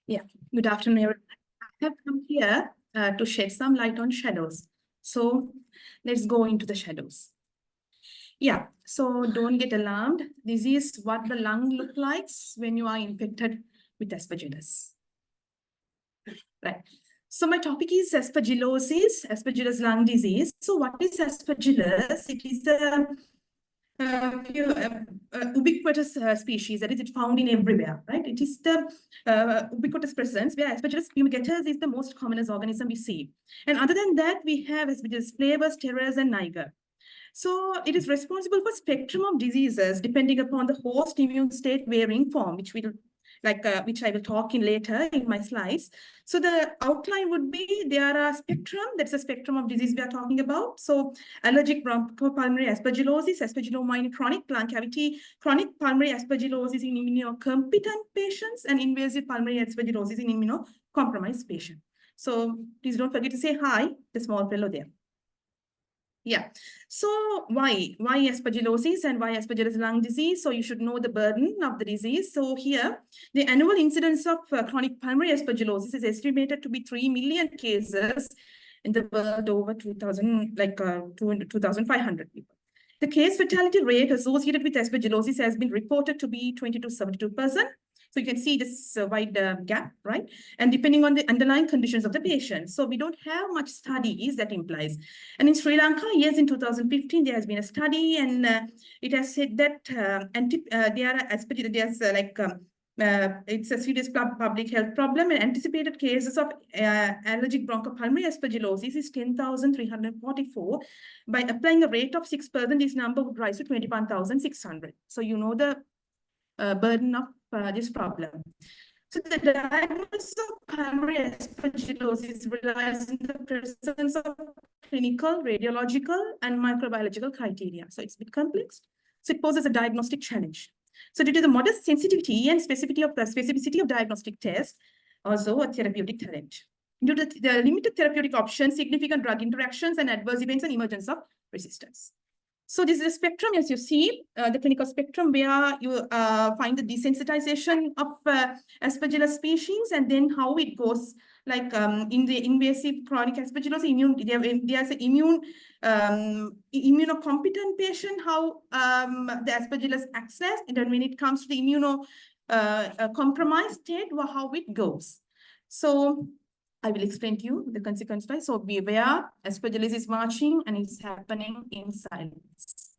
Yeah, good afternoon, everyone. I have come here to shed some light on shadows. So let's go into the shadows. Yeah, so don't get alarmed. This is what the lung looks like when you are infected with Aspergillus. Right. So my topic is aspergillosis, Aspergillus lung disease. So what is Aspergillus? It is a ubiquitous species that is found in everywhere, right? It is the ubiquitous presence where Aspergillus fumigatus is the most commonest organism we see. And other than that, we have Aspergillus flavus, teres, and niger. So it is responsible for spectrum of diseases depending upon the host immune state varying form, which I will talk in later in my slides. So the outline would be there are spectrum, that's a spectrum of disease we are talking about. So allergic bronchopulmonary aspergillosis, aspergillomyine chronic lung cavity, chronic pulmonary aspergillosis in immunocompetent patients, and invasive pulmonary aspergillosis in immunocompromised patients. So please don't forget to say hi, the small fellow there. Yeah. So why aspergillosis and why Aspergillus lung disease? So you should know the burden of the disease. So here, the annual incidence of chronic pulmonary aspergillosis is estimated to be 3 million cases in the world, over 2,500 people. The case fatality rate associated with aspergillosis has been reported to be 20 to 72%. So you can see this wide gap, right? And depending on the underlying conditions of the patient. So we don't have much studies that implies. And in Sri Lanka, yes, in 2015, there has been a study, and it has said that it's a serious public health problem, and anticipated cases of allergic bronchopulmonary aspergillosis is 10,344. By applying a rate of 6%, this number would rise to 21,600. So you know the burden of this problem. So the diagnosis of pulmonary aspergillosis relies on the presence of clinical, radiological, and microbiological criteria. So it's a bit complex. So it poses a diagnostic challenge. So due to the modest sensitivity and specificity of diagnostic tests, also a therapeutic challenge. Due to the limited therapeutic options, significant drug interactions, and adverse events, and emergence of resistance. So this is a spectrum, as you see, the clinical spectrum, where you find the desensitization of Aspergillus species, and then how it goes, like in the invasive chronic Aspergillus, there's an immunocompetent patient, how the Aspergillus acts as, and then when it comes to the immunocompromised state, how it goes. So I will explain to you the consequence. So be aware, Aspergillus is marching and it's happening in silence.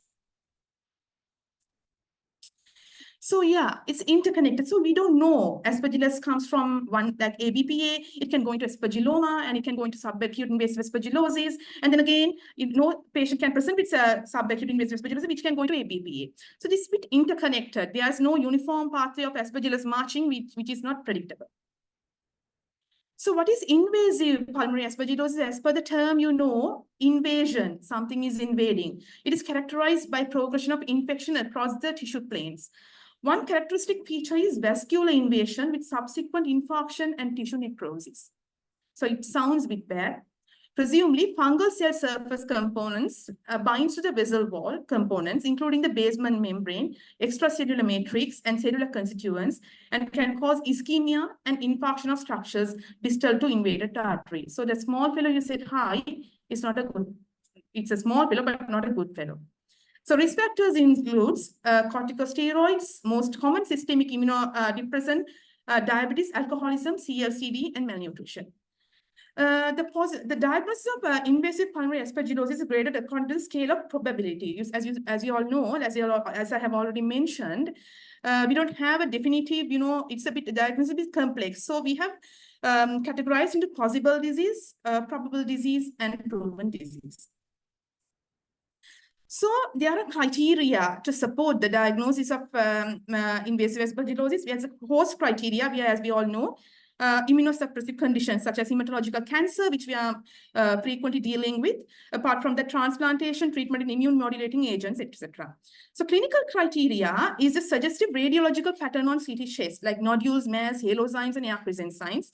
So yeah, it's interconnected. So we don't know. Aspergillus comes from one like ABPA. It can go into aspergilloma, and it can go into subacute invasive aspergillosis. And then again, patient can present with subacute invasive aspergillosis, which can go into ABPA. So this is a bit interconnected. There's no uniform pathway of Aspergillus marching, which is not predictable. So what is invasive pulmonary aspergillosis? As per the term, invasion, something is invading. It is characterized by progression of infection across the tissue planes. One characteristic feature is vascular invasion with subsequent infarction and tissue necrosis. So it sounds a bit bad. Presumably, fungal cell surface components binds to the vessel wall components, including the basement membrane, extracellular matrix, and cellular constituents, and can cause ischemia and infarction of structures distal to invaded artery. So the small fellow you said hi is not a good, it's a small fellow, but not a good fellow. So risk factors includes corticosteroids, most common systemic immunodepressant, diabetes, alcoholism, CLCD, and malnutrition. The diagnosis of invasive pulmonary aspergillosis is graded according to the scale of probability. As you all know, as I have already mentioned, we don't have a definitive, it's a bit, diagnosis is a bit complex. So we have categorized into possible disease, probable disease, and proven disease. So there are criteria to support the diagnosis of invasive aspergillosis. We have a host criteria, as we all know, immunosuppressive conditions such as hematological cancer, which we are frequently dealing with, apart from the transplantation, treatment in immune modulating agents, etc. So clinical criteria is a suggestive radiological pattern on CT chest, like nodules, mass, halo signs, and air presence signs.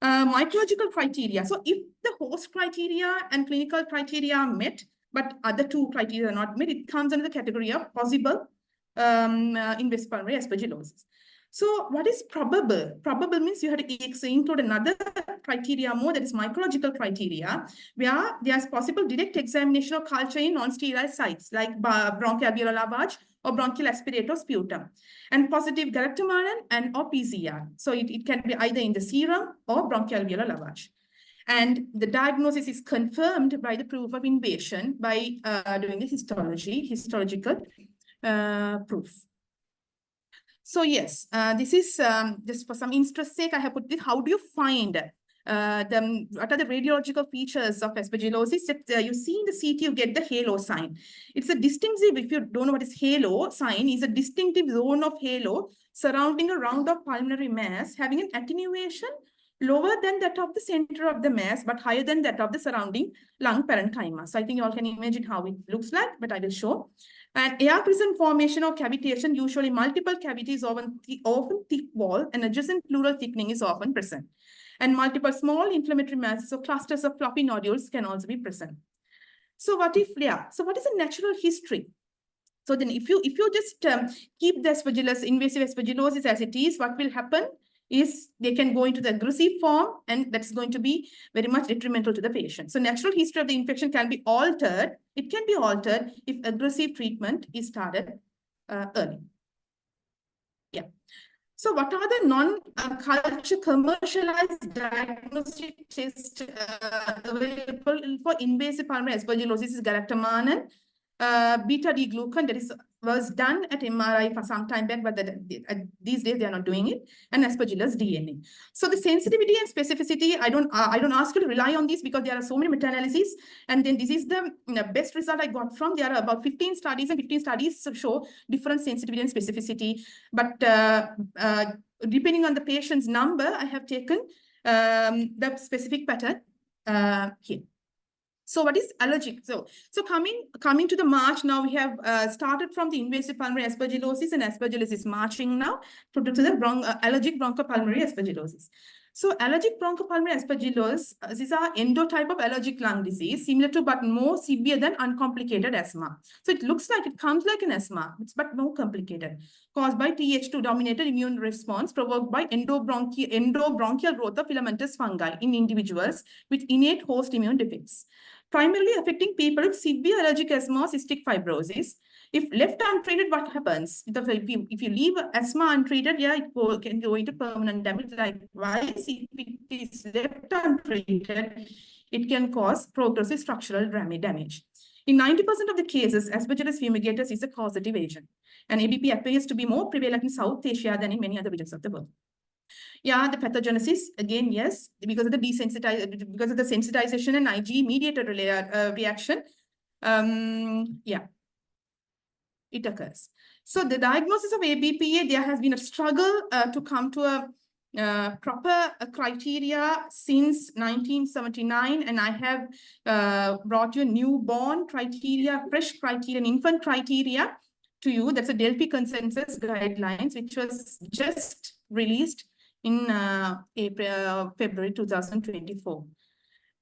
Mycological criteria. So if the host criteria and clinical criteria are met, but other two criteria are not met, it comes under the category of possible invasive pulmonary aspergillosis. So what is probable? Probable means you have to include another criteria more, that is mycological criteria, where there's possible direct examination of culture in non-sterile sites like bronchoalveolar lavage or bronchial aspirator sputum, and positive galactomannan and or PCR. So it can be either in the serum or bronchoalveolar lavage. And the diagnosis is confirmed by the proof of invasion by doing a histological proof. So yes, this is just for some interest sake, I have put this. How do you find what are the radiological features of aspergillosis? That you see in the CT, you get the halo sign. It's a distinctive, if you don't know what is halo sign, is a distinctive zone of halo surrounding a round of pulmonary mass having an attenuation lower than that of the center of the mass, but higher than that of the surrounding lung parenchyma. So I think you all can imagine how it looks like, but I will show. And air prison formation or cavitation, usually multiple cavities, often thick wall, and adjacent pleural thickening is often present. And multiple small inflammatory masses or clusters of floppy nodules can also be present. So what if, so what is the natural history? So then if you just keep the aspergillus, invasive aspergillosis as it is, what will happen is they can go into the aggressive form, and that's going to be very much detrimental to the patient. So natural history of the infection can be altered. It can be altered if aggressive treatment is started early. Yeah. So what are the non-culture commercialized diagnostic tests available for invasive pulmonary aspergillosis? Is galactomannan, beta-D-glucan, that was done at MRI for some time back, but these days they are not doing it, and Aspergillus DNA. So the sensitivity and specificity, I don't ask you to rely on this because there are so many meta-analyses, and then this is the best result I got from. There are about 15 studies, and 15 studies show different sensitivity and specificity, but depending on the patient's number, I have taken the specific pattern here. So what is allergic? So coming to the march now, we have started from the invasive pulmonary aspergillosis, and Aspergillus is marching now to the allergic bronchopulmonary aspergillosis. So allergic bronchopulmonary aspergillosis is an endotype of allergic lung disease, similar to but more severe than uncomplicated asthma. So it looks like it comes like an asthma, but more complicated, caused by Th2 dominated immune response provoked by endobronchial growth of filamentous fungi in individuals with innate host immune defects, primarily affecting people with severe allergic asthma or cystic fibrosis. If left untreated, what happens? If you leave asthma untreated, yeah, it can go into permanent damage. Likewise, if it is left untreated, it can cause progressive structural damage. In 90% of the cases, Aspergillus fumigatus is a causative agent, and ABP appears to be more prevalent in South Asia than in many other regions of the world. Yeah, the pathogenesis, again, yes, because of the sensitization and IgE mediated reaction. Yeah, it occurs. So the diagnosis of ABPA, there has been a struggle to come to a proper criteria since 1979, and I have brought you newborn criteria, fresh criteria, and infant criteria to you. That's a Delphi consensus guidelines, which was just released in February 2024.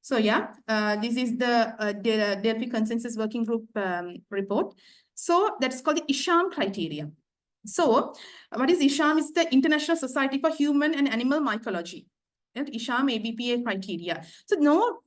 So yeah, this is the Delphi Consensus Working Group report. So that's called the ISHAM criteria. So what is ISHAM? It's the International Society for Human and Animal Mycology. And ISHAM ABPA criteria. So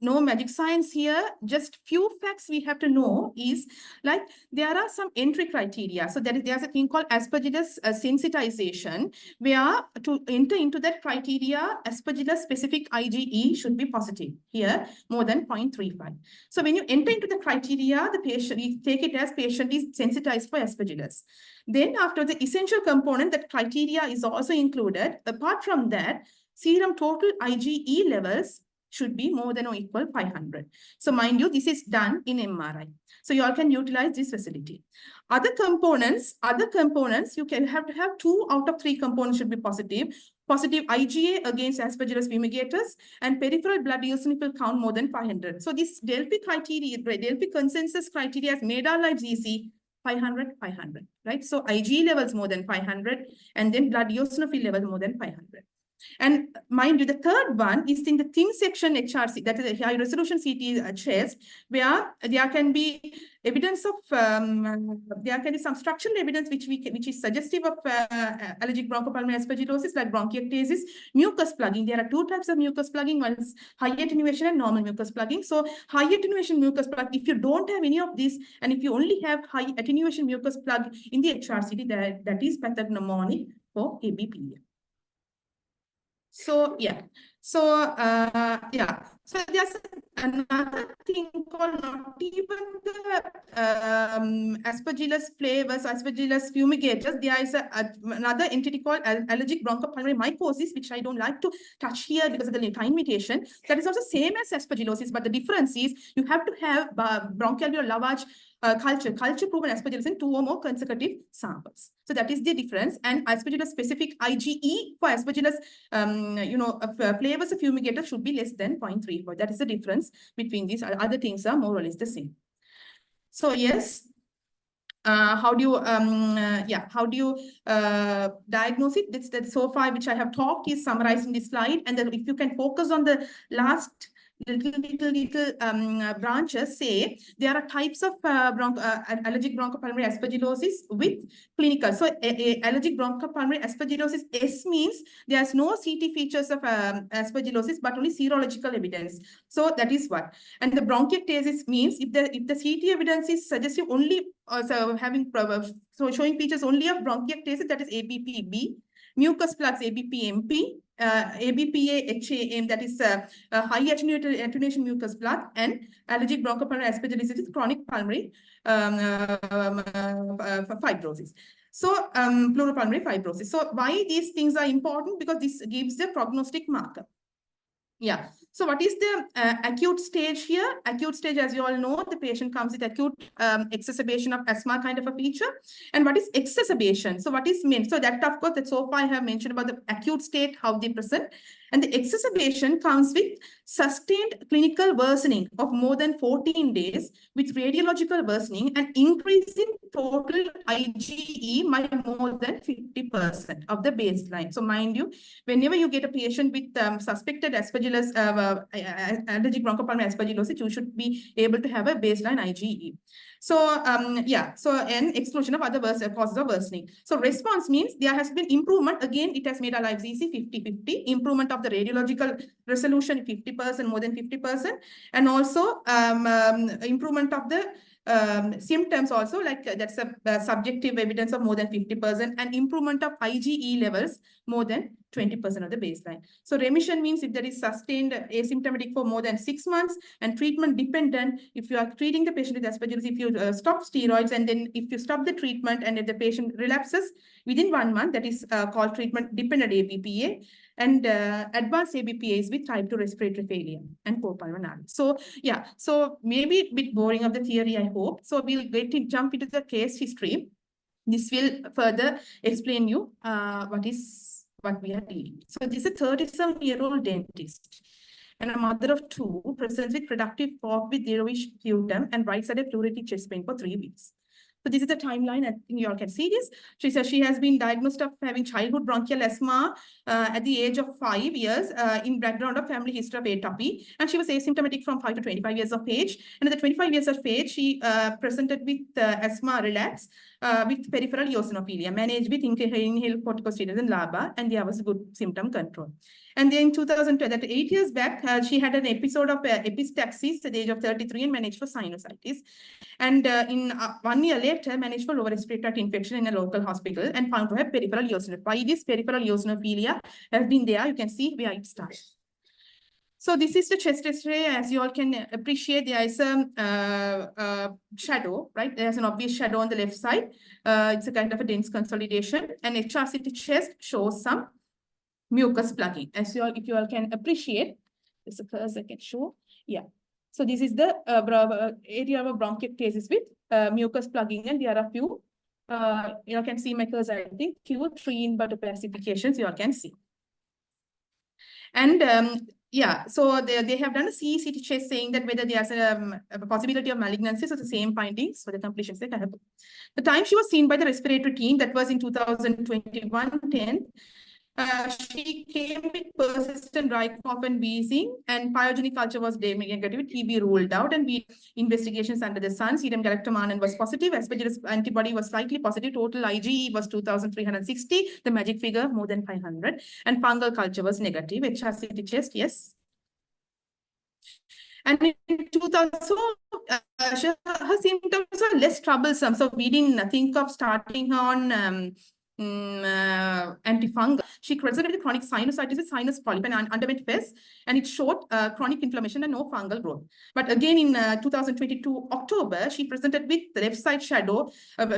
no magic science here. Just few facts we have to know is like there are some entry criteria. So there's a thing called Aspergillus sensitization, where to enter into that criteria, Aspergillus specific IgE should be positive. Here, more than 0.35. So when you enter into the criteria, the patient, you take it as patient is sensitized for Aspergillus. Then after the essential component, that criteria is also included. Apart from that, serum total IgE levels should be more than or equal 500. So mind you, this is done in MRI. So you all can utilize this facility. Other components, you can have to have 2 out of 3 components should be positive. Positive IgA against Aspergillus fumigatus, and peripheral blood eosinophil count more than 500. So this Delphi criteria, Delphi consensus criteria has made our lives easy. 500, 500, right? So IgE levels more than 500, and then blood eosinophil level more than 500. And mind you, the third one is in the thin section HRC, that is a high resolution CT chest, where there can be evidence of, there can be some structural evidence which is suggestive of allergic bronchopulmonary aspergillosis, like bronchiectasis, mucus plugging. There are two types of mucus plugging. One is high attenuation and normal mucus plugging. So high attenuation mucus plug, if you don't have any of this, and if you only have high attenuation mucus plug in the HRCT, that is pathognomonic for ABPA. So yeah, so yeah, so there's another thing called not even the Aspergillus flavors, Aspergillus fumigators. There is another entity called allergic bronchopulmonary mycosis, which I don't like to touch here because of the time limitation. That is also same as Aspergillosis, but the difference is you have to have bronchoalveolar lavage culture proven Aspergillus in 2 or more consecutive samples. So that is the difference. And Aspergillus specific IgE for Aspergillus, flavors of fumigator should be less than 0.34. That is the difference between these. Other things are more or less the same. So yes, how do you diagnose it? That's that so far which I have talked is summarized in this slide. And then if you can focus on the last little branches, say there are types of allergic bronchopulmonary aspergillosis with clinical. So allergic bronchopulmonary aspergillosis, S means there's no CT features of aspergillosis, but only serological evidence. So that is what. And the bronchiectasis means if the CT evidence is suggestive only, showing features only of bronchiectasis, that is ABPB. Mucus plugs ABPMP, ABPA-HAM, that is high attenuation mucus plug, and allergic bronchopulmonary aspergillosis is chronic pulmonary fibrosis. So pleuropulmonary fibrosis. So why these things are important? Because this gives the prognostic marker. Yeah. So what is the acute stage here? Acute stage, as you all know, the patient comes with acute exacerbation of asthma kind of a feature. And what is exacerbation? So what is meant? So that, of course, that so far I have mentioned about the acute state, how they present. And the exacerbation comes with sustained clinical worsening of more than 14 days with radiological worsening and increase in total IgE by more than 50% of the baseline. So mind you, whenever you get a patient with suspected Aspergillus, allergic bronchopulmonary aspergillosis, you should be able to have a baseline IgE. So and exclusion of other causes of worsening. So response means there has been improvement. Again, it has made our lives easy, 50-50. Improvement of the radiological resolution, 50%, more than 50%. And also improvement of the symptoms also, like that's a subjective evidence of more than 50%, and improvement of IgE levels more than 20% of the baseline. So remission means if there is sustained asymptomatic for more than 6 months, and treatment dependent, if you are treating the patient with aspergillosis, if you stop steroids, and then if you stop the treatment and if the patient relapses within 1 month, that is called treatment dependent ABPA. And advanced ABPA is with type 2 respiratory failure and poor pulmonary. So yeah, so maybe a bit boring of the theory, I hope. So we'll jump into the case history. This will further explain you what we are dealing. So this is a 37-year-old dentist and a mother of 2, presents with productive cough with yellowish sputum and right-sided pleuritic chest pain for 3 weeks. So this is the timeline. I think you all can see this. She says she has been diagnosed of having childhood bronchial asthma at the age of 5 years in background of family history of atopy. And she was asymptomatic from 5 to 25 years of age. And at the 25 years of age, she presented with asthma relapse with peripheral eosinophilia, managed with inhaled corticosteroids and LABA, and there was good symptom control. And then in 2012, that 8 years back, she had an episode of epistaxis at the age of 33 and managed for sinusitis. And in 1 year later, managed for lower respiratory tract infection in a local hospital and found to have peripheral eosinophilia. Why this peripheral eosinophilia has been there? You can see where it starts. So this is the chest X-ray. As you all can appreciate, there is a shadow, right? There's an obvious shadow on the left side. It's a kind of a dense consolidation. And HRCT chest shows some mucus plugging. As you all, if you all can appreciate, there's a cursor I can show. Yeah. So this is the area of bronchiectasis with mucus plugging, and there are a few, you all can see my cursor, I think, few 3 in-butter pacifications you all can see. And yeah, so they have done a CT chest saying that whether there's a possibility of malignancy, so the same findings for the completion sake. I have the time she was seen by the respiratory team, that was in 2021-10. She came with persistent dry cough and wheezing, and pyogenic culture was negative, TB ruled out, and we investigations under the sun. Serum galactomannan was positive, Aspergillus antibody was slightly positive, total IgE was 2,360, the magic figure more than 500, and fungal culture was negative, HRCT chest, yes. And in 2000, so her symptoms were less troublesome. So we didn't think of starting on antifungal. She presented with chronic sinusitis with sinus polyp and underwent FES, and it showed chronic inflammation and no fungal growth. But again, in 2022 October, she presented with the left side shadow.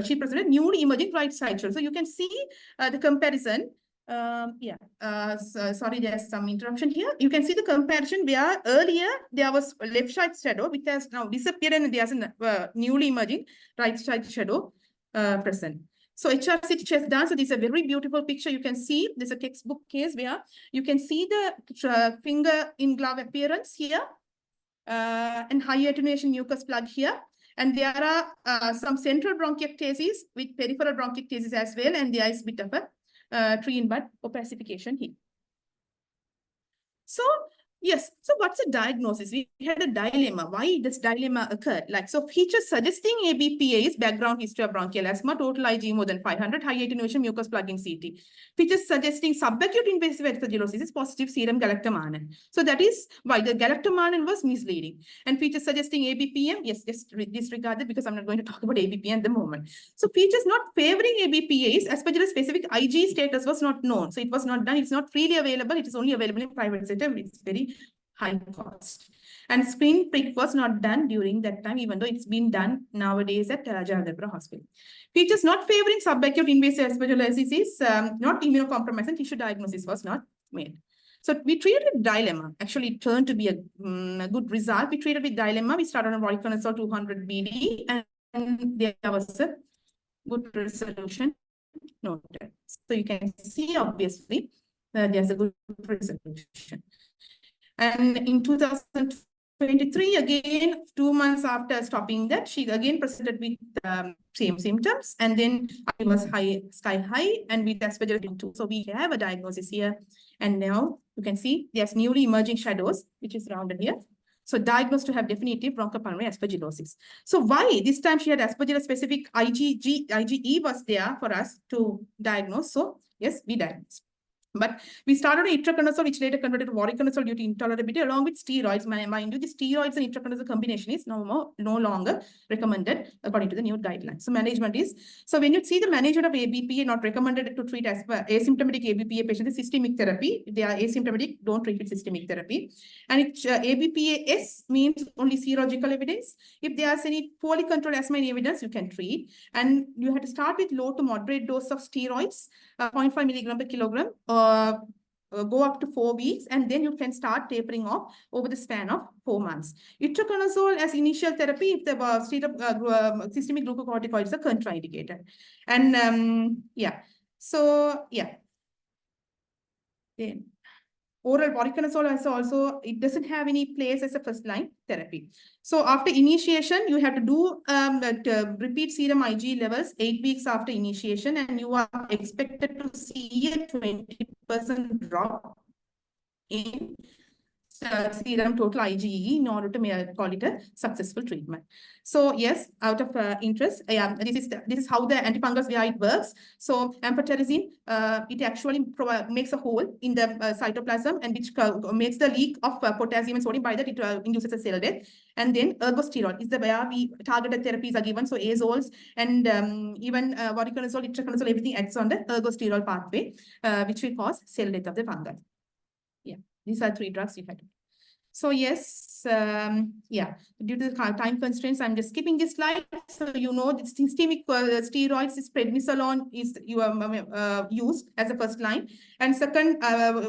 She presented newly emerging right side shadow. So you can see the comparison. Sorry, there's some interruption here. You can see the comparison where earlier there was a left side shadow, which has now disappeared, and there's a newly emerging right side shadow present. So HRCT chest done. So this is a very beautiful picture. You can see there's a textbook case where you can see the finger in glove appearance here, and high attenuation mucus plug here. And there are some central bronchiectasis with peripheral bronchiectasis as well, and there is a bit of a tree in bud opacification here. So yes, so what's the diagnosis? We had a dilemma. Why this dilemma occurred? Like, so features suggesting ABPA is background history of bronchial asthma, total IgE more than 500, high attenuation mucus plug in CT. Features suggesting subacute invasive aspergillosis is positive serum galactomannan. So that is why the galactomannan was misleading. And features suggesting ABPM, yes, just disregard it because I'm not going to talk about ABPM at the moment. So features not favoring ABPAs, Aspergillus specific IgE status was not known. So it was not done. It's not freely available. It is only available in private sector. It's very high cost. And screen prick was not done during that time, even though it's been done nowadays at Jayadepura Hospital. Features not favoring subacute invasive aspergillosis is not immunocompromised, and tissue diagnosis was not made. So we treated with dilemma. Actually, it turned to be a good result. We treated with dilemma. We started on voriconazole 200 BD, and there was a good resolution noted. So you can see, obviously, there's a good resolution. And in 2023, again, 2 months after stopping that, she again presented with same symptoms, and then it was sky high, and with Aspergillus too. So we have a diagnosis here, and now you can see there's newly emerging shadows, which is rounded here. So diagnosed to have definitive bronchopulmonary aspergillosis. So why this time she had Aspergillus specific IgE was there for us to diagnose. So yes, we diagnosed. But we started on itraconazole, which later converted to voriconazole due to intolerability, along with steroids. Mind you, the steroids and itraconazole combination is no longer recommended according to the new guidelines. So management is, so when you see the management of ABPA, not recommended to treat as asymptomatic ABPA patients, systemic therapy. If they are asymptomatic, don't treat with systemic therapy. And it, ABPA-S means only serological evidence. If there's any poorly controlled asthma evidence, you can treat. And you have to start with low to moderate dose of steroids, 0.5 milligram per kilogram, go up to 4 weeks, and then you can start tapering off over the span of 4 months. Itraconazole as initial therapy if the systemic glucocorticoids are contraindicated. And then oral voriconazole also, it doesn't have any place as a first-line therapy. So after initiation, you have to do repeat serum IgE levels 8 weeks after initiation, and you are expected to see a 20% drop in serum total IgE in order to call it a successful treatment. So yes, out of interest, this is how the antifungals where it works. So amphotericin, it actually makes a hole in the cytoplasm, and which makes the leak of potassium and sodium. By that, it induces a cell death. And then ergosterol is the where we targeted therapies are given. So azoles and even voriconazole, itraconazole, everything acts on the ergosterol pathway, which will cause cell death of the fungus. Yeah, these are 3 drugs you had. So yes, due to the time constraints, I'm just skipping this slide. So you know, the systemic steroids is prednisolone is used as a first line. And second,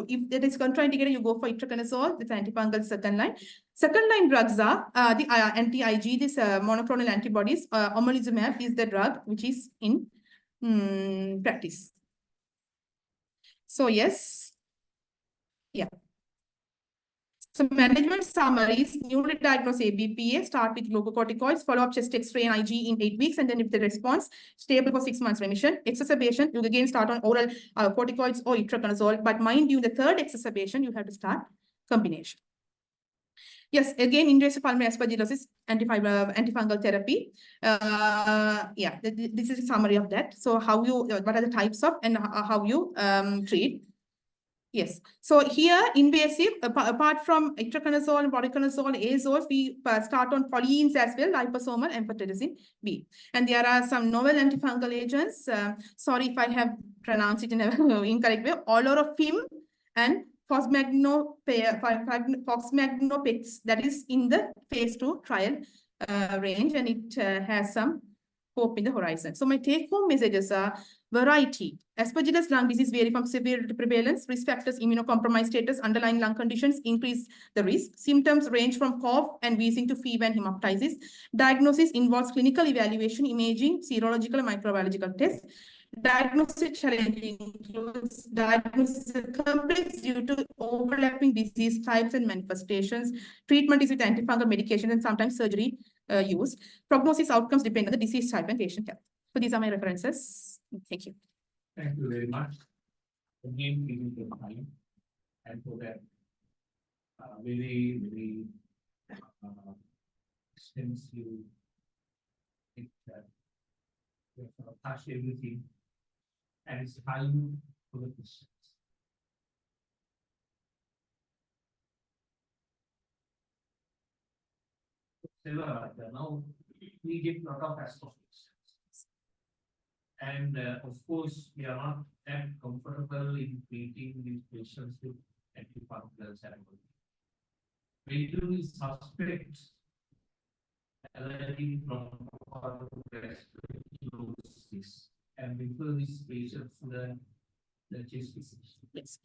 if that is contraindicated, you go for itraconazole, the antifungal second line. Second line drugs are the anti-IgE, this monoclonal antibodies. Omalizumab is the drug which is in practice. So yes, yeah. So management summaries, newly diagnosed ABPA, start with glucocorticoids, follow up chest X-ray and IG in 8 weeks, and then if the response, stable for 6 months remission. Exacerbation, you again start on oral corticoids or itraconazole, but mind you, the third exacerbation, you have to start combination. Yes, again, invasive pulmonary aspergillosis, antifungal therapy. Yeah, this is a summary of that. So how you, what are the types of and how you treat. Yes. So here, invasive, apart from itraconazole, voriconazole, azoles, we start on polyenes as well, liposomal amphotericin B. And there are some novel antifungal agents. Sorry if I have pronounced it in an incorrect way. Olorofim and Foxmagnopix, that is in the phase 2 trial range, and it has some hope in the horizon. So my take-home messages are variety. Aspergillus lung disease vary from severity to prevalence. Risk factors, immunocompromised status, underlying lung conditions increase the risk. Symptoms range from cough and wheezing to fever and hemoptysis. Diagnosis involves clinical evaluation, imaging, serological and microbiological tests. Diagnosis challenging includes diagnosis is complex due to overlapping disease types and manifestations. Treatment is with antifungal medication and sometimes surgery used. Prognosis outcomes depend on the disease type and patient health. So these are my references. Thank you. Thank you very much. Again, giving the time and for that very extensive that we have touched everything and it's time for the questions. Selvarajah, now we get a lot of aspects. And of course, we are not that comfortable in treating these patients with antifungals and all. When do we suspect allergy from Aspergillus and refer these patients to the chest physician? Yes.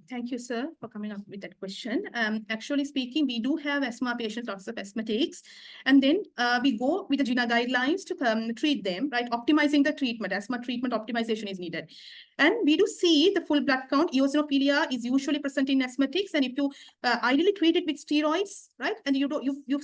Thank you, sir, for coming up with that question. Actually speaking, we do have asthma patients, lots of asthmatics, and then we go with the GINA guidelines to treat them, right? Optimizing the treatment, asthma treatment optimization is needed. And we do see the full blood count. Eosinophilia is usually present in asthmatics, and if you ideally treat it with steroids, right? And you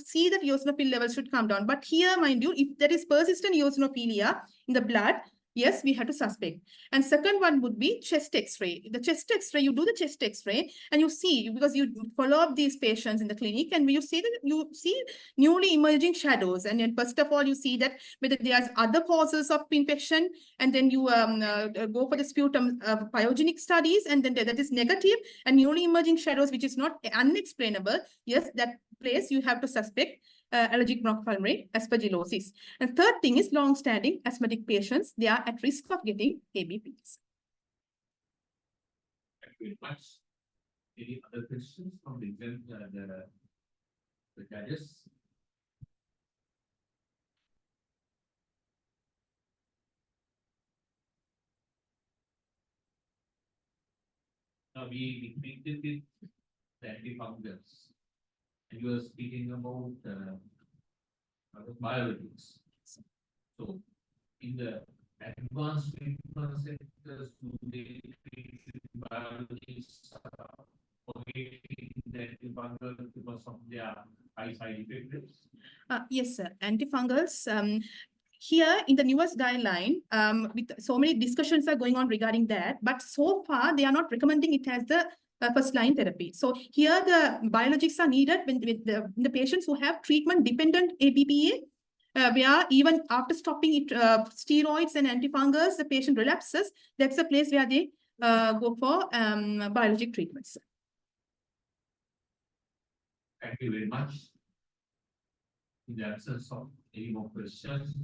see that eosinophil levels should come down. But here, mind you, if there is persistent eosinophilia in the blood, yes, we have to suspect. And second one would be chest X-ray. The chest X-ray, you do the chest X-ray and you see, because you follow up these patients in the clinic and you see that you see newly emerging shadows. And then first of all, you see that whether there's other causes of infection, and then you go for the sputum pyogenic studies, and then that is negative, and newly emerging shadows, which is not unexplainable. Yes, that place you have to suspect allergic bronchopulmonary aspergillosis. And third thing is long-standing asthmatic patients. They are at risk of getting ABPs. Thank you very much. Any other questions from the judges? Now we treated with the antifungals, and you were speaking about biologics. So, in the advanced treatment sectors, do they treat biologics forgetting the antifungals because of their high side effects? Yes, sir. Antifungals. Here in the newest guideline, with so many discussions are going on regarding that, but so far they are not recommending it as the first-line therapy. So here the biologics are needed with the patients who have treatment-dependent ABPA, where even after stopping it, steroids and antifungals, the patient relapses. That's a place where they go for biologic treatments. Thank you very much. In the absence of any more questions,